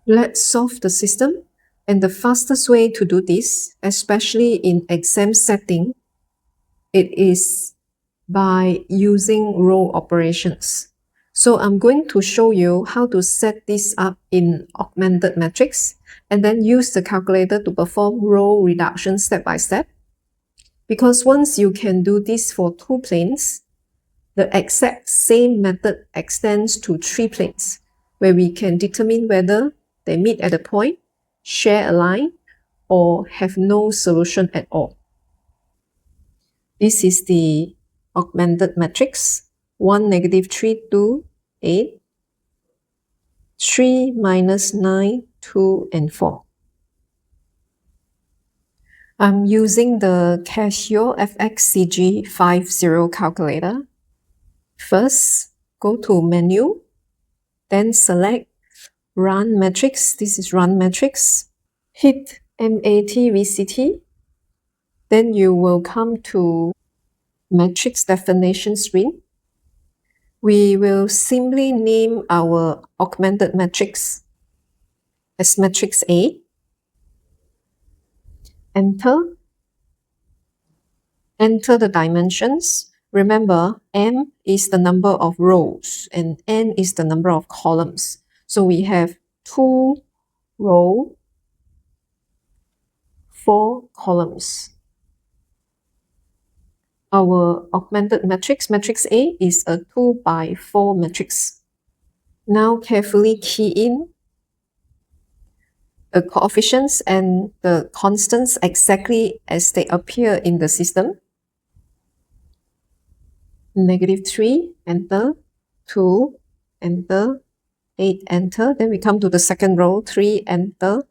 Let's solve the system. And the fastest way to do this, especially in exam setting, it is by using row operations. So I'm going to show you how to set this up in augmented matrix and then use the calculator to perform row reduction step by step. Because once you can do this for 2 planes, the exact same method extends to 3 planes, where we can determine whether they meet at a point, share a line, or have no solution at all. This is the augmented matrix. 1, -3, 2, 8, 3, -9, 2, and 4. I'm using the Casio fx-CG50 calculator. First, go to Menu, then select Run Matrix. This is Run Matrix. Hit MATVCT. Then you will come to Matrix Definition screen. We will simply name our augmented matrix as matrix A. Enter. Enter the dimensions. Remember, M is the number of rows and N is the number of columns. So we have 2 rows, 4 columns. Our augmented matrix, matrix A, is a 2 by 4 matrix. Now carefully key in the coefficients and the constants exactly as they appear in the system. -3, enter, 2, enter, 8, enter. Then we come to the second row, 3, enter,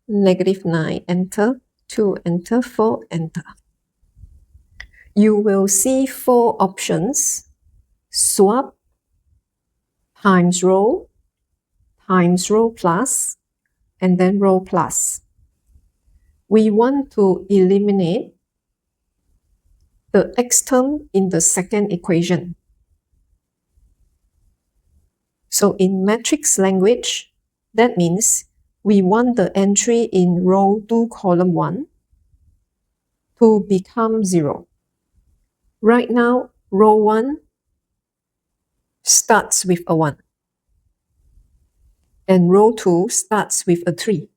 -9, enter, 2, enter, 4, enter. You will see 4 options: swap, times row plus, and then row plus. We want to eliminate the x term in the second equation. So in matrix language, that means we want the entry in row 2, column 1 to become 0. Right now, row 1 starts with a 1. And row 2 starts with a 3.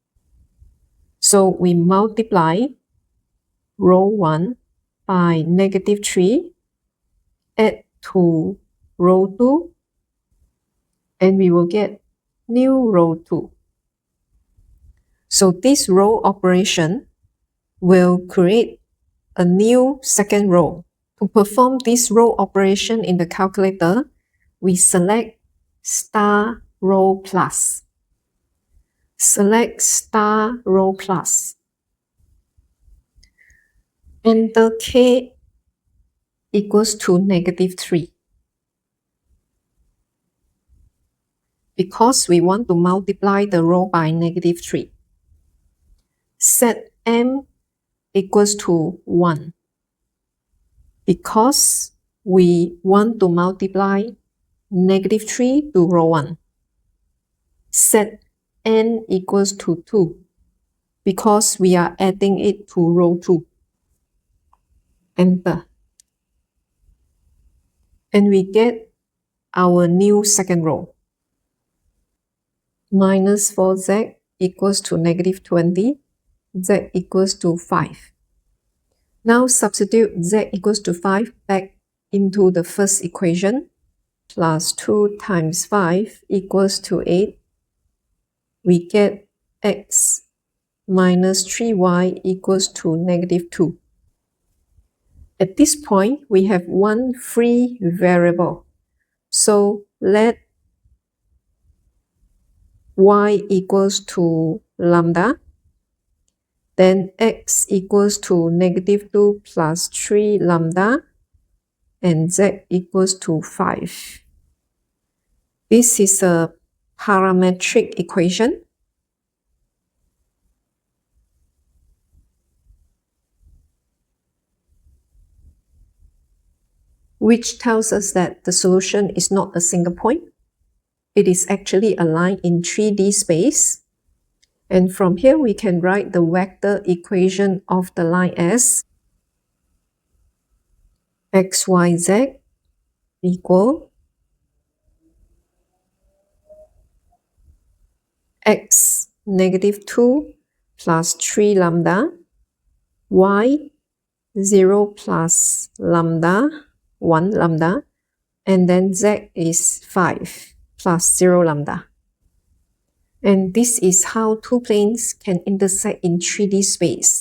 So we multiply row 1 by -3, add to row 2, and we will get new row 2. So this row operation will create a new second row. To perform this row operation in the calculator, we select star row plus. Select star row plus. Enter k equals to -3. Because we want to multiply the row by -3. Set m equals to 1. Because we want to multiply -3 to row 1. Set n equals to 2. Because we are adding it to row 2. Enter. And we get our new second row. -4z equals to -20, z equals to 5. Now substitute z equals to 5 back into the first equation. Plus 2 times 5 equals to 8. We get x minus 3y equals to -2. At this point, we have one free variable. So let y equals to lambda. Then x equals to -2 plus 3 lambda. And z equals to 5. This is a parametric equation. Which tells us that the solution is not a single point. It is actually a line in 3D space. And from here, we can write the vector equation of the line as xyz equal x negative 2 plus 3 lambda, y 0 plus lambda, 1 lambda, and then z is 5 plus 0 lambda. And this is how two planes can intersect in 3D space.